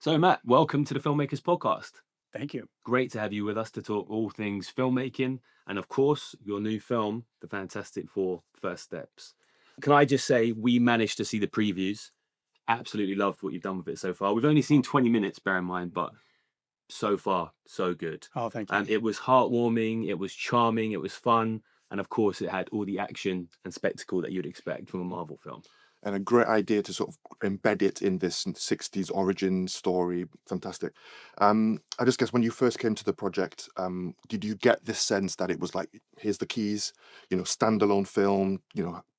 So, Matt, welcome to the Filmmakers Podcast. Thank you. Great to have you with us to talk all things filmmaking and, of course, your new film, The Fantastic Four First Steps. Can I just say, we managed to see the previews. Absolutely loved what you've done with it so far. We've only seen 20 minutes, bear in mind, but so far, so good. Oh, thank you. It was heartwarming, it was charming, it was fun, and of course, it had all the action and spectacle that you'd expect from a Marvel film. And a great idea to sort of embed it in this 60s origin story. Fantastic. I just guess when you first came to the project, did you get this sense that it was like, here's the keys, standalone film,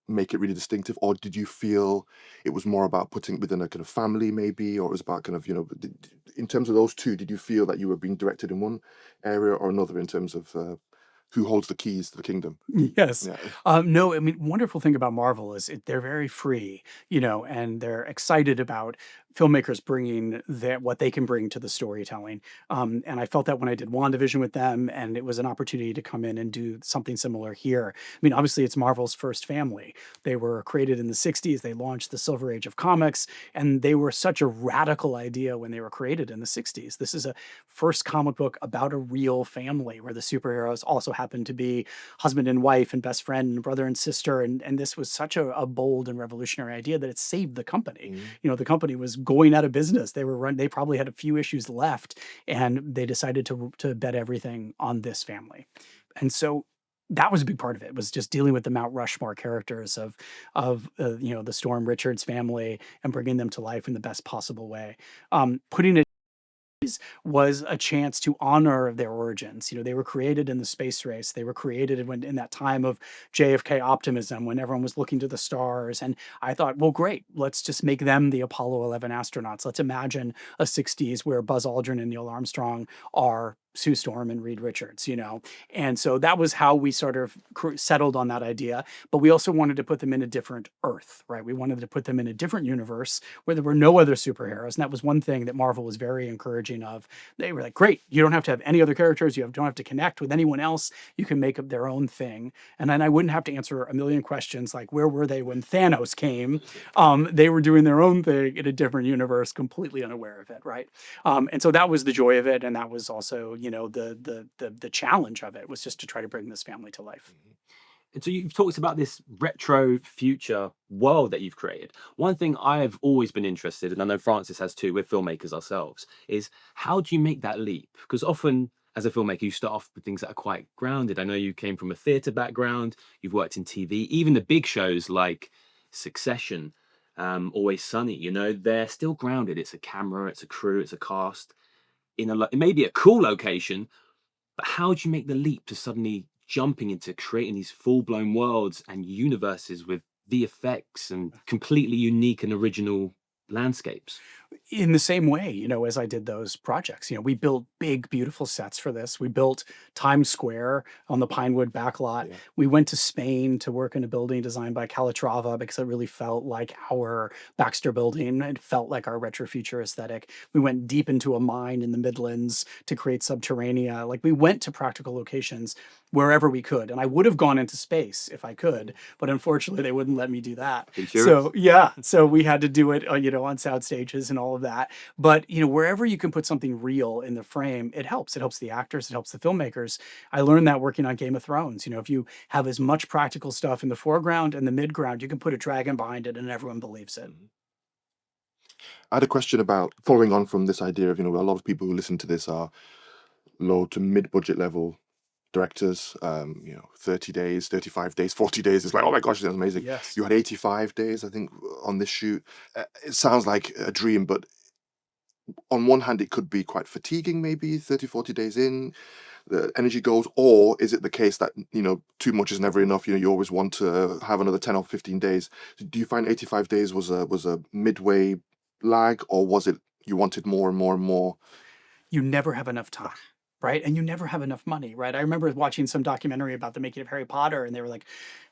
make it really distinctive? Or did you feel it was more about putting it within a kind of family maybe, or it was about kind of, in terms of those two, did you feel that you were being directed in one area or another in terms of who holds the keys to the kingdom? Yes. Yeah. No, I mean, wonderful thing about Marvel is they're very free, and they're excited about filmmakers bringing what they can bring to the storytelling. And I felt that when I did WandaVision with them, and it was an opportunity to come in and do something similar here. I mean, obviously, it's Marvel's first family. They were created in the 60s. They launched the Silver Age of comics, and they were such a radical idea when they were created in the 60s. This is a first comic book about a real family where the superheroes also happen to be husband and wife and best friend and brother and sister. And this was such a bold and revolutionary idea that it saved the company. The company was going out of business. They probably had a few issues left, and they decided to bet everything on this family. And so that was a big part of it, was just dealing with the Mount Rushmore characters of the Storm Richards family and bringing them to life in the best possible way. Putting it was a chance to honor their origins. They were created in the space race. They were created in that time of JFK optimism when everyone was looking to the stars. And I thought, well, great, let's just make them the Apollo 11 astronauts. Let's imagine a 60s where Buzz Aldrin and Neil Armstrong are Sue Storm and Reed Richards. And so that was how we sort of settled on that idea. But we also wanted to put them in a different Earth, right? We wanted to put them in a different universe where there were no other superheroes. And that was one thing that Marvel was very encouraging of. They were like, great, you don't have to have any other characters. Don't have to connect with anyone else. You can make up their own thing. And then I wouldn't have to answer a million questions like, where were they when Thanos came? They were doing their own thing in a different universe, completely unaware of it, right? And so that was the joy of it. And that was also, the challenge of it, was just to try to bring this family to life. And so you've talked about this retro future world that you've created. One thing I've always been interested in, and I know Francis has too, with filmmakers ourselves, is how do you make that leap? Because often as a filmmaker, you start off with things that are quite grounded. I know you came from a theatre background, you've worked in TV, even the big shows like Succession, Always Sunny, they're still grounded. It's a camera, it's a crew, it's a cast. It may be a cool location, but how do you make the leap to suddenly jumping into creating these full-blown worlds and universes with VFX and completely unique and original landscapes? In the same way, as I did those projects, we built big, beautiful sets for this. We built Times Square on the Pinewood backlot. Yeah. We went to Spain to work in a building designed by Calatrava because it really felt like our Baxter building. It felt like our retrofuture aesthetic. We went deep into a mine in the Midlands to create Subterranea. Like, we went to practical locations wherever we could. And I would have gone into space if I could, but unfortunately they wouldn't let me do that. So yeah, so we had to do it, on sound stages and all of that. But wherever you can put something real in the frame, it helps. It helps the actors. It helps the filmmakers. I learned that working on Game of Thrones. If you have as much practical stuff in the foreground and the midground, you can put a dragon behind it and everyone believes it. I had a question about following on from this idea of, a lot of people who listen to this are low to mid-budget level directors, 30 days, 35 days, 40 days. It's like, oh my gosh, that's amazing. Yes. You had 85 days, I think, on this shoot. It sounds like a dream, but on one hand, it could be quite fatiguing, maybe 30, 40 days in, the energy goes, or is it the case that, too much is never enough? You always want to have another 10 or 15 days. Do you find 85 days was a midway lag, or was it you wanted more and more and more? You never have enough time. right? And you never have enough money, right? I remember watching some documentary about the making of Harry Potter, and they were like,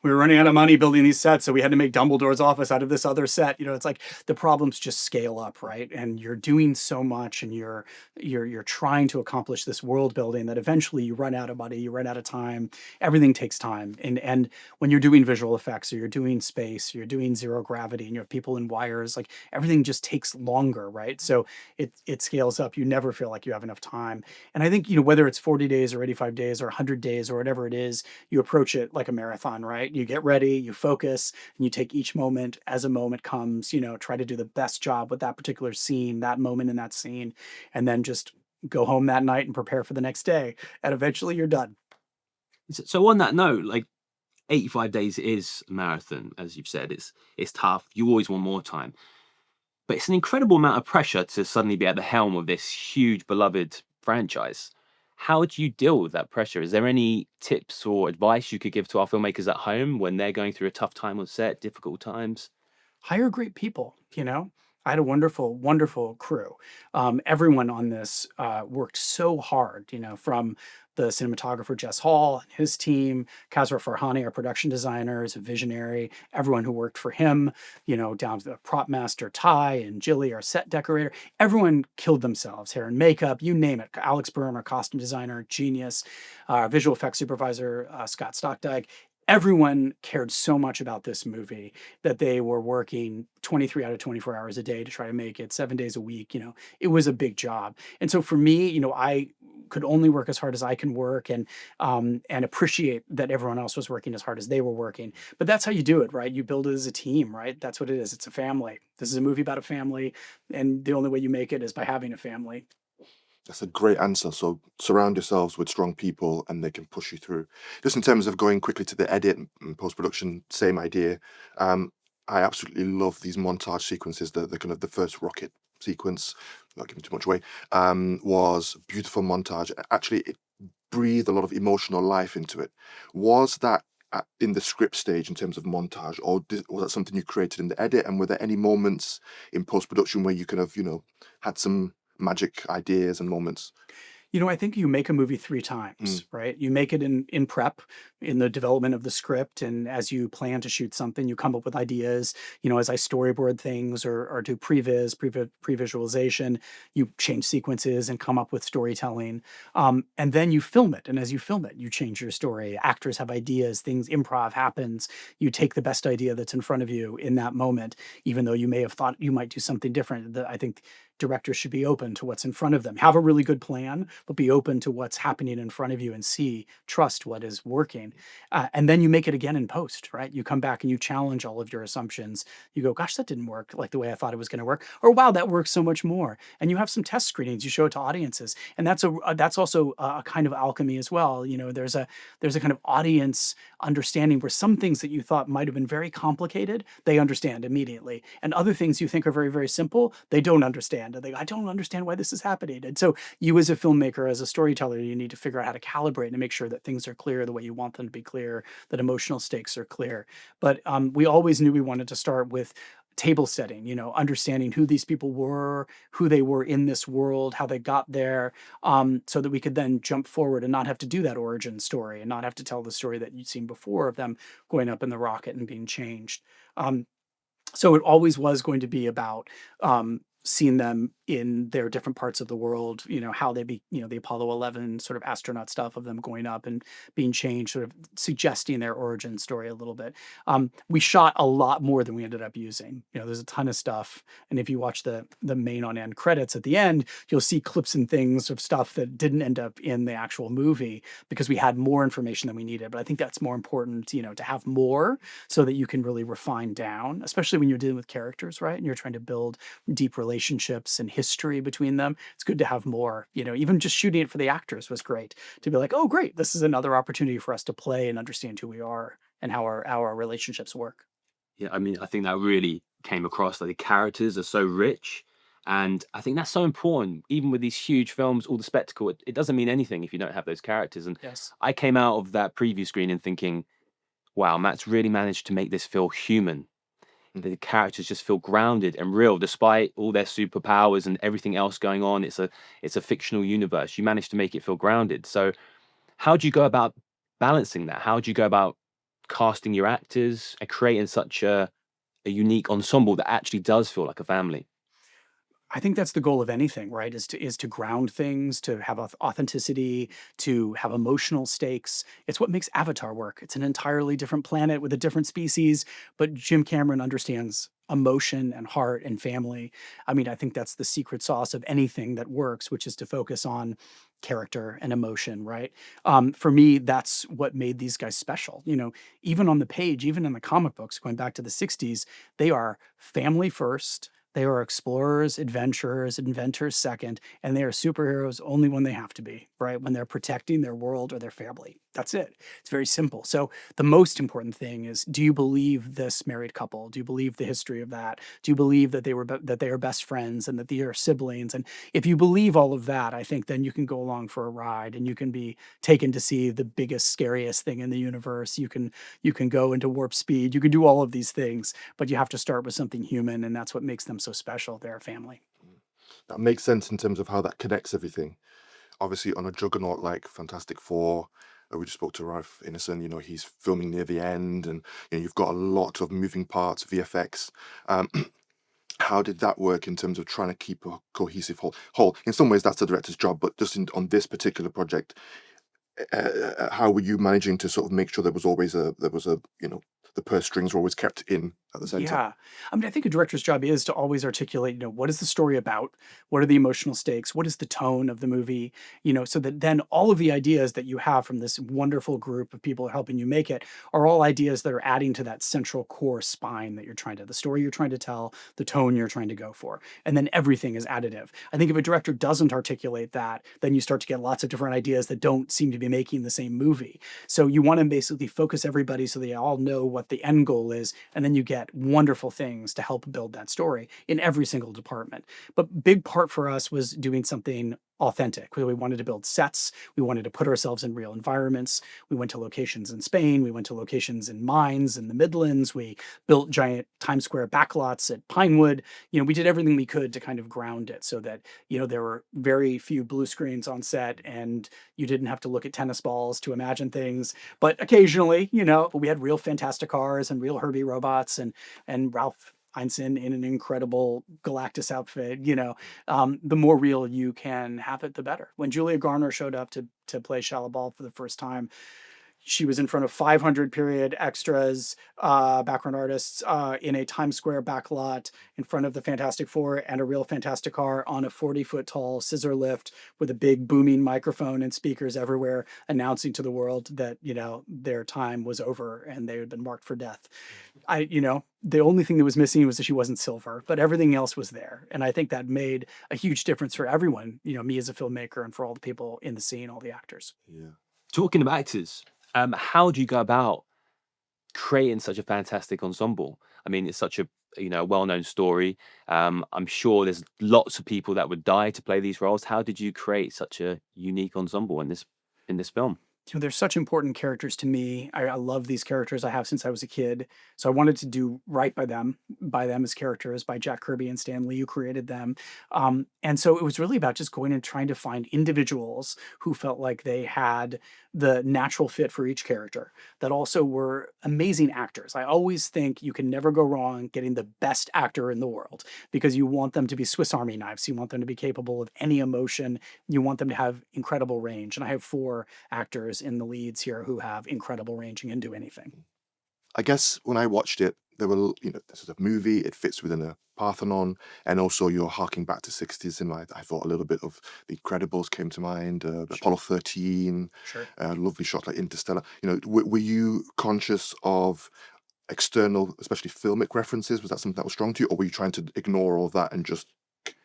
we were running out of money building these sets, so we had to make Dumbledore's office out of this other set. It's like the problems just scale up, right? And you're doing so much, and you're trying to accomplish this world building that eventually you run out of money, you run out of time. Everything takes time, and when you're doing visual effects, or you're doing space, or you're doing zero gravity, and you have people in wires, like everything just takes longer, right? So it scales up. You never feel like you have enough time. And I think, whether it's 40 days or 85 days or 100 days or whatever it is, you approach it like a marathon, right? You get ready, you focus, and you take each moment as a moment comes, try to do the best job with that particular scene, that moment in that scene, and then just go home that night and prepare for the next day. And eventually you're done. So on that note, like 85 days is a marathon, as you've said. It's tough. You always want more time. But it's an incredible amount of pressure to suddenly be at the helm of this huge, beloved franchise. How do you deal with that pressure? Is there any tips or advice you could give to our filmmakers at home when they're going through a tough time on set, difficult times? Hire great people. I had a wonderful, wonderful crew. Everyone on this worked so hard, from the cinematographer Jess Hall and his team, Kazra Farhani, our production designer, is a visionary, everyone who worked for him, down to the prop master Ty and Jilly, our set decorator. Everyone killed themselves, hair and makeup, you name it. Alex Byrne, our costume designer, genius, our visual effects supervisor, Scott Stockdike. Everyone cared so much about this movie that they were working 23 out of 24 hours a day to try to make it 7 days a week. It was a big job. And so for me, I could only work as hard as I can work, and appreciate that everyone else was working as hard as they were working. But that's how you do it, right? You build it as a team, right? That's what it is. It's a family. This is a movie about a family, and the only way you make it is by having a family. That's a great answer. So surround yourselves with strong people and they can push you through. Just in terms of going quickly to the edit and post-production, same idea. I absolutely love these montage sequences. The kind of the first rocket sequence, not giving too much away, was beautiful montage. Actually, it breathed a lot of emotional life into it. Was that in the script stage in terms of montage, or was that something you created in the edit? And were there any moments in post-production where you kind of, had some magic ideas and moments? I think you make a movie 3 Mm. times, right? You make it in prep, in the development of the script, and as you plan to shoot something, you come up with ideas. As I storyboard things or do pre-visualization, you change sequences and come up with storytelling. And then you film it, and as you film it, you change your story. Actors have ideas, things, improv happens. You take the best idea that's in front of you in that moment, even though you may have thought you might do something different. I think directors should be open to what's in front of them. Have a really good plan, but be open to what's happening in front of you and trust what is working. And then you make it again in post, right? You come back and you challenge all of your assumptions. You go, gosh, that didn't work like the way I thought it was going to work. Or wow, that works so much more. And you have some test screenings. You show it to audiences, and that's also a kind of alchemy as well. There's a kind of audience understanding where some things that you thought might have been very complicated, they understand immediately, and other things you think are very, very simple, they don't understand. And I don't understand why this is happening. And so you, as a filmmaker, as a storyteller, you need to figure out how to calibrate and make sure that things are clear the way you want them to be clear, that emotional stakes are clear. But we always knew we wanted to start with table setting, understanding who these people were, who they were in this world, how they got there, so that we could then jump forward and not have to do that origin story and not have to tell the story that you'd seen before of them going up in the rocket and being changed. So it always was going to be about seeing them in their different parts of the world, how the Apollo 11 sort of astronaut stuff of them going up and being changed, sort of suggesting their origin story a little bit. We shot a lot more than we ended up using. There's a ton of stuff. And if you watch the main on end credits at the end, you'll see clips and things of stuff that didn't end up in the actual movie because we had more information than we needed. But I think that's more important, to have more so that you can really refine down, especially when you're dealing with characters, right? And you're trying to build deep relationships and history between them. It's good to have more. Even just shooting it for the actors was great to be like, oh, great, this is another opportunity for us to play and understand who we are and how our relationships work. Yeah, I mean, I think that really came across that the characters are so rich. And I think that's so important. Even with these huge films, all the spectacle, it doesn't mean anything if you don't have those characters. And Yes. I came out of that preview screening thinking, wow, Matt's really managed to make this feel human. the characters just feel grounded and real despite all their superpowers and everything else going on. It's a fictional universe. You manage to make it feel grounded. So how do you go about balancing that? How do you go about casting your actors and creating such a unique ensemble that actually does feel like a family? I think that's the goal of anything, right? Is to ground things, to have authenticity, to have emotional stakes. It's what makes Avatar work. It's an entirely different planet with a different species, but Jim Cameron understands emotion and heart and family. I mean, I think that's the secret sauce of anything that works, which is to focus on character and emotion, right? For me, that's what made these guys special. Even on the page, even in the comic books, going back to the 60s, they are family first. They are explorers, adventurers, inventors second, and they are superheroes only when they have to be, right? When they're protecting their world or their family. That's it. It's very simple. So the most important thing is, do you believe this married couple? Do you believe the history of that? Do you believe that that they are best friends and that they are siblings? And if you believe all of that, I think then you can go along for a ride and you can be taken to see the biggest, scariest thing in the universe. You can go into warp speed. You can do all of these things, but you have to start with something human, and that's what makes them so special. They're a family. That makes sense in terms of how that connects everything. Obviously, on a juggernaut like Fantastic Four, we just spoke to Ralph Ineson. He's filming near the end, and you've got a lot of moving parts, VFX. Um, how did that work in terms of trying to keep a cohesive whole? In some ways, that's the director's job, but just on this particular project, how were you managing to sort of make sure there was a the purse strings were always kept in at the center? Yeah. I mean, I think a director's job is to always articulate, what is the story about? What are the emotional stakes? What is the tone of the movie? So that then all of the ideas that you have from this wonderful group of people helping you make it are all ideas that are adding to that central core spine that the story you're trying to tell, the tone you're trying to go for. And then everything is additive. I think if a director doesn't articulate that, then you start to get lots of different ideas that don't seem to be making the same movie. So you want to basically focus everybody so they all know what the end goal is, and then you get wonderful things to help build that story in every single department. But big part for us was doing something authentic. We wanted to build sets. We wanted to put ourselves in real environments. We went to locations in Spain. We went to locations in mines in the Midlands. We built giant Times Square backlots at Pinewood. We did everything we could to kind of ground it so that, there were very few blue screens on set and you didn't have to look at tennis balls to imagine things. But occasionally, we had real fantastic cars and real Herbie robots and Ralph Einstein in an incredible Galactus outfit. The more real you can have it, the better. When Julia Garner showed up to play Shalabal for the first time, she was in front of 500 period extras, background artists, in a Times Square backlot in front of the Fantastic Four and a real Fantastic car on a 40-foot tall scissor lift with a big booming microphone and speakers everywhere announcing to the world that, their time was over and they had been marked for death. The only thing that was missing was that she wasn't silver, but everything else was there. And I think that made a huge difference for everyone, me as a filmmaker and for all the people in the scene, all the actors. Yeah. Talking of actors, how do you go about creating such a fantastic ensemble? I mean, it's such a well-known story. I'm sure there's lots of people that would die to play these roles. How did you create such a unique ensemble in this film? They're such important characters to me. I love these characters. I have since I was a kid. So I wanted to do right by them as characters, by Jack Kirby and Stan Lee, who created them. And so it was really about just going and trying to find individuals who felt like they had the natural fit for each character, that also were amazing actors. I always think you can never go wrong getting the best actor in the world because you want them to be Swiss Army knives. You want them to be capable of any emotion. You want them to have incredible range. And I have 4 actors in the leads here who have incredible range and can do anything. I guess when I watched it, there were, this is a movie, it fits within a Parthenon, and also you're harking back to 60s, and I thought a little bit of The Incredibles came to mind, Apollo 13, Sure. lovely shot like Interstellar. Were you conscious of external, especially filmic references? Was that something that was strong to you, or were you trying to ignore all that and just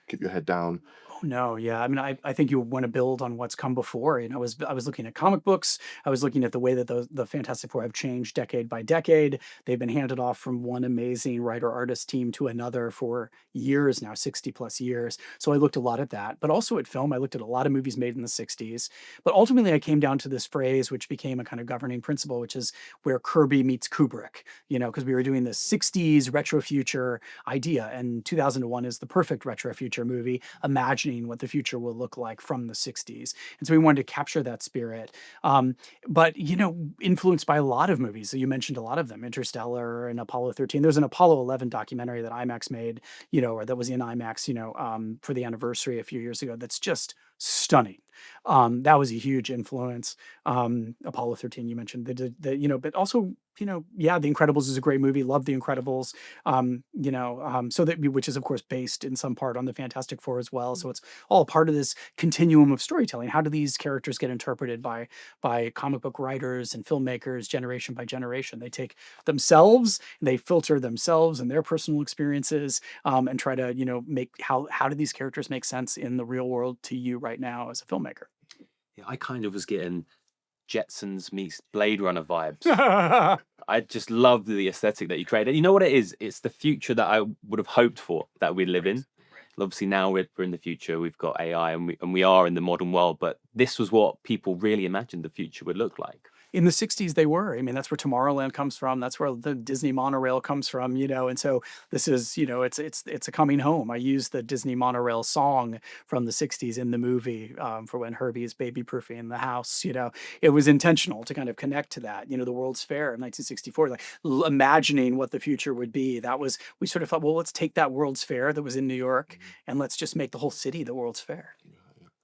keep your head down? Oh no, yeah. I mean, I think you want to build on what's come before. I was looking at comic books. I was looking at the way that the Fantastic Four have changed decade by decade. They've been handed off from one amazing writer artist team to another for years now, 60 plus years. So I looked a lot at that, but also at film. I looked at a lot of movies made in the 60s. But ultimately, I came down to this phrase, which became a kind of governing principle, which is where Kirby meets Kubrick. Because we were doing this 60s retro future idea, and 2001 is the perfect retro future movie, imagining what the future will look like from the 60s. And so we wanted to capture that spirit. But, influenced by a lot of movies. So you mentioned a lot of them, Interstellar and Apollo 13. There's an Apollo 11 documentary that IMAX made, or that was in IMAX, for the anniversary a few years ago. That's just stunning. That was a huge influence. Apollo 13, you mentioned, but also, yeah, The Incredibles is a great movie. Love The Incredibles. Which is of course based in some part on the Fantastic Four as well. So it's all part of this continuum of storytelling. How do these characters get interpreted by comic book writers and filmmakers generation by generation? They take themselves, they filter themselves and their personal experiences, and try to make how do these characters make sense in the real world to you right now as a filmmaker. Yeah, I kind of was getting Jetsons meets Blade Runner vibes. I just love the aesthetic that you created. You know what it is? It's the future that I would have hoped for that we live in. Obviously, now we're in the future. We've got AI, and we are in the modern world. But this was what people really imagined the future would look like. In the 60s they were. I mean, that's where Tomorrowland comes from. That's where the Disney monorail comes from, and so this is, it's a coming home. I used the Disney monorail song from the 60s in the movie, for when Herbie is baby proofing the house. It was intentional to kind of connect to that. The World's Fair in 1964, like imagining what the future would be. We sort of thought, well, let's take that World's Fair that was in New York and let's just make the whole city the World's Fair.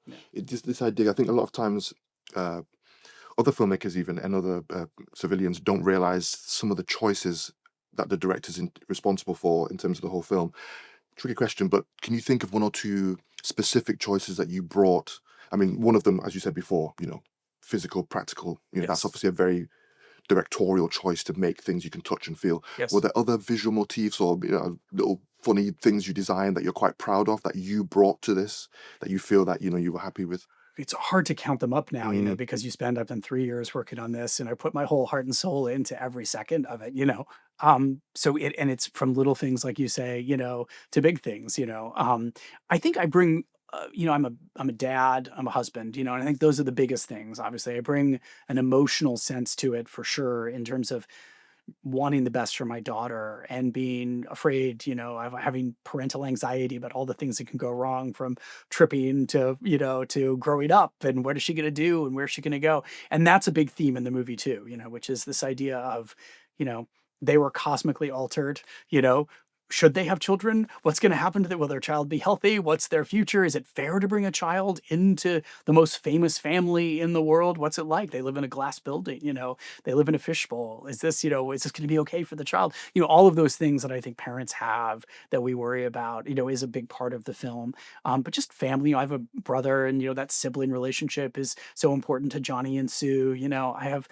Yeah. This idea, I think a lot of times, other filmmakers even and other civilians don't realize some of the choices that the director's responsible for in terms of the whole film. Tricky question, but can you think of one or two specific choices that you brought? I mean, one of them, as you said before, physical, practical. That's Yes. obviously a very directorial choice to make things you can touch and feel. Yes. Were there other visual motifs or little funny things you designed that you're quite proud of that you brought to this, that you feel that you were happy with? It's hard to count them up now, because you spend up to 3 years working on this, and I put my whole heart and soul into every second of it. It's from little things like you say, to big things. I think I bring, I'm a dad, I'm a husband, and I think those are the biggest things. Obviously, I bring an emotional sense to it for sure in terms of wanting the best for my daughter and being afraid, of having parental anxiety about all the things that can go wrong, from tripping to growing up, and what is she going to do and where's she going to go. And that's a big theme in the movie too, which is this idea of, you know, they were cosmically altered, should they have children? What's going to happen to them? Will their child be healthy? What's their future? Is it fair to bring a child into the most famous family in the world? What's it like? They live in a glass building, they live in a fishbowl. Is this going to be okay for the child? All of those things that I think parents have that we worry about, is a big part of the film. But just family, I have a brother, and, that sibling relationship is so important to Johnny and Sue. I have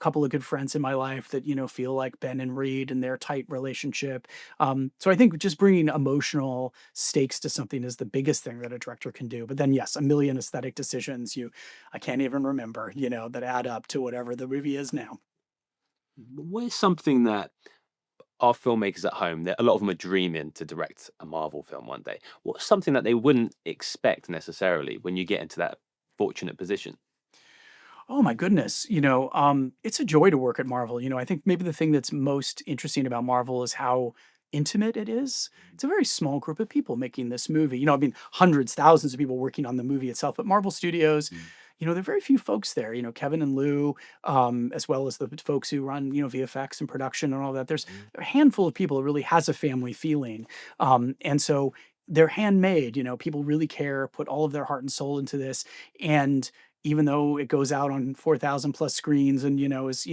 couple of good friends in my life that, feel like Ben and Reed and their tight relationship. So I think just bringing emotional stakes to something is the biggest thing that a director can do. But then, yes, a million aesthetic decisions I can't even remember, that add up to whatever the movie is now. Where's something that our filmmakers at home, that a lot of them are dreaming to direct a Marvel film one day? What's something that they wouldn't expect necessarily when you get into that fortunate position? Oh my goodness. It's a joy to work at Marvel. I think maybe the thing that's most interesting about Marvel is how intimate it is. It's a very small group of people making this movie. I mean, hundreds, thousands of people working on the movie itself, but Marvel Studios, there are very few folks there. Kevin and Lou, as well as the folks who run, VFX and production and all that. There's a handful of people that really has a family feeling. And so they're handmade, people really care, put all of their heart and soul into this. And even though it goes out on 4,000 plus screens and, is,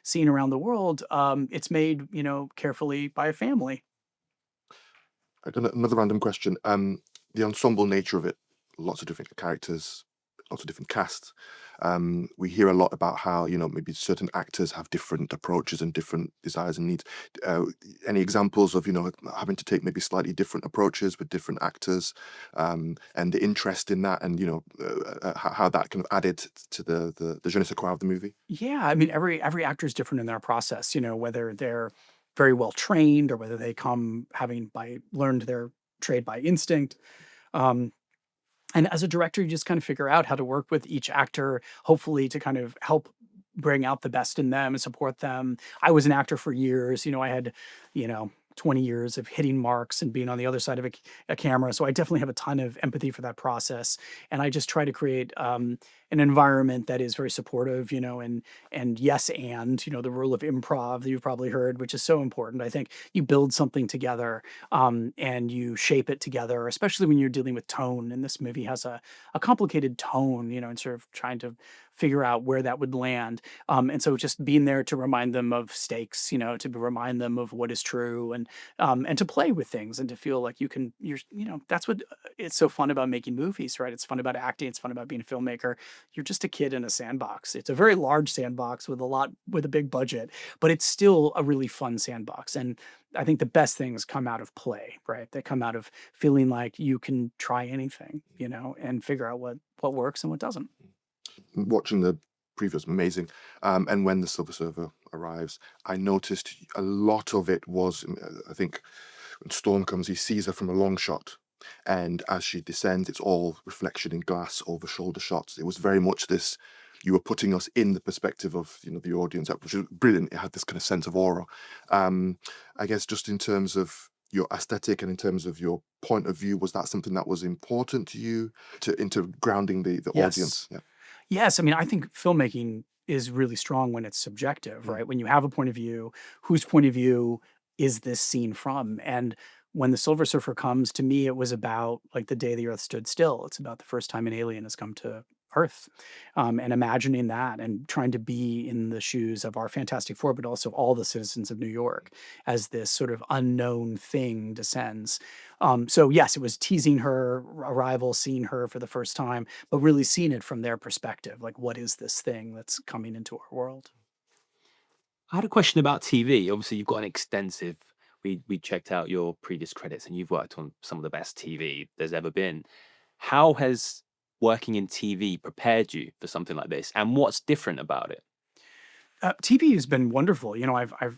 seen around the world, it's made, carefully by a family. I got another random question. The ensemble nature of it, lots of different characters, lots of different casts. We hear a lot about how, maybe certain actors have different approaches and different desires and needs. Any examples of, having to take maybe slightly different approaches with different actors, and the interest in that, and, how that kind of added to the je ne sais quoi of the movie? Yeah, I mean, every actor is different in their process, whether they're very well trained or whether they come having learned their trade by instinct. Um, and as a director, you just kind of figure out how to work with each actor, hopefully to kind of help bring out the best in them and support them. I was an actor for years. I had, you know, 20 years of hitting marks and being on the other side of a camera. So I definitely have a ton of empathy for that process. And I just try to create an environment that is very supportive, and yes, and, the rule of improv that you've probably heard, which is so important. I think you build something together, and you shape it together, especially when you're dealing with tone. And this movie has a complicated tone, and sort of trying to figure out where that would land. And so just being there to remind them of stakes, remind them of what is true, and to play with things and to feel like that's what it's so fun about making movies, right? It's fun about acting. It's fun about being a filmmaker. You're just a kid in a sandbox. It's a very large sandbox with a big budget, but it's still a really fun sandbox. And I think the best things come out of play, right? They come out of feeling like you can try anything, and figure out what works and what doesn't. Watching the preview was amazing. And when the Silver Surfer arrives, I noticed a lot of it was, I think, when Storm comes, he sees her from a long shot. And as she descends, it's all reflection in glass over shoulder shots. It was very much this, you were putting us in the perspective of, the audience, which was brilliant. It had this kind of sense of aura. I guess just in terms of your aesthetic and in terms of your point of view, was that something that was important to you into grounding the Yes. audience? Yeah. Yes, I mean, I think filmmaking is really strong when it's subjective, right? When you have a point of view, whose point of view is this scene from? And when the Silver Surfer comes, to me, it was about like the day the Earth stood still. It's about the first time an alien has come to Earth, and imagining that and trying to be in the shoes of our Fantastic Four, but also all the citizens of New York as this sort of unknown thing descends. So yes, it was teasing her arrival, seeing her for the first time, but really seeing it from their perspective. Like, what is this thing that's coming into our world? I had a question about TV. Obviously, you've got an extensive. We checked out your previous credits, and you've worked on some of the best TV there's ever been. How has working in TV prepared you for something like this, and what's different about it? TV has been wonderful.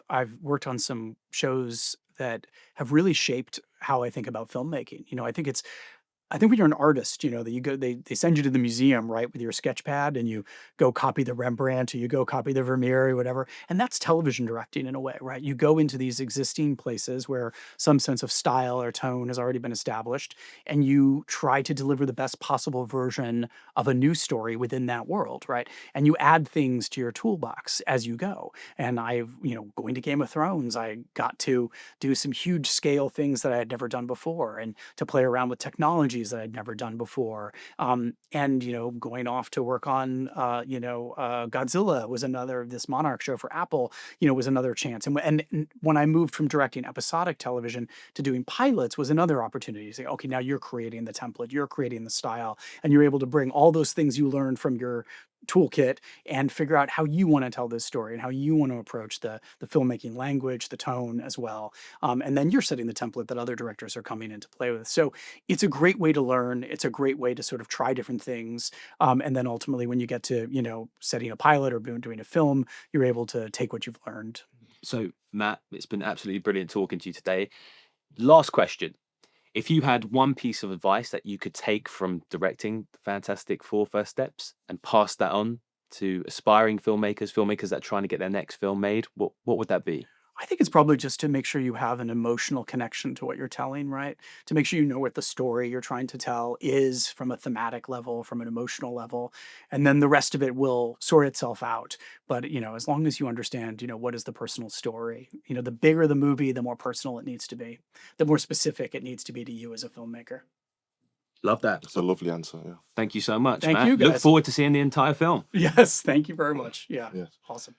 I've worked on some shows that have really shaped how I think about filmmaking. I think when you're an artist, that they send you to the museum, right, with your sketch pad, and you go copy the Rembrandt or you go copy the Vermeer or whatever. And that's television directing in a way, right? You go into these existing places where some sense of style or tone has already been established, and you try to deliver the best possible version of a new story within that world, right? And you add things to your toolbox as you go. And going to Game of Thrones, I got to do some huge scale things that I had never done before, and to play around with technologies that I'd never done before. And going off to work on Godzilla was this Monarch show for Apple, was another chance. And when I moved from directing episodic television to doing pilots was another opportunity to say, okay, now you're creating the template, you're creating the style, and you're able to bring all those things you learned from your toolkit and figure out how you want to tell this story and how you want to approach the filmmaking language, the tone as well. And then you're setting the template that other directors are coming in to play with. So it's a great way to learn. It's a great way to sort of try different things. And then ultimately, when you get to, setting a pilot or doing a film, you're able to take what you've learned. So, Matt, it's been absolutely brilliant talking to you today. Last question. If you had one piece of advice that you could take from directing the Fantastic Four First Steps and pass that on to aspiring filmmakers that are trying to get their next film made, what would that be? I think it's probably just to make sure you have an emotional connection to what you're telling, right? To make sure you know what the story you're trying to tell is from a thematic level, from an emotional level, and then the rest of it will sort itself out. But, as long as you understand, what is the personal story, the bigger the movie, the more personal it needs to be, the more specific it needs to be to you as a filmmaker. Love that. That's a lovely answer. Yeah. Thank you so much, Thank Matt. you, Look guys. forward to seeing the entire film. Yes, thank you very much. Yeah, Yes. awesome.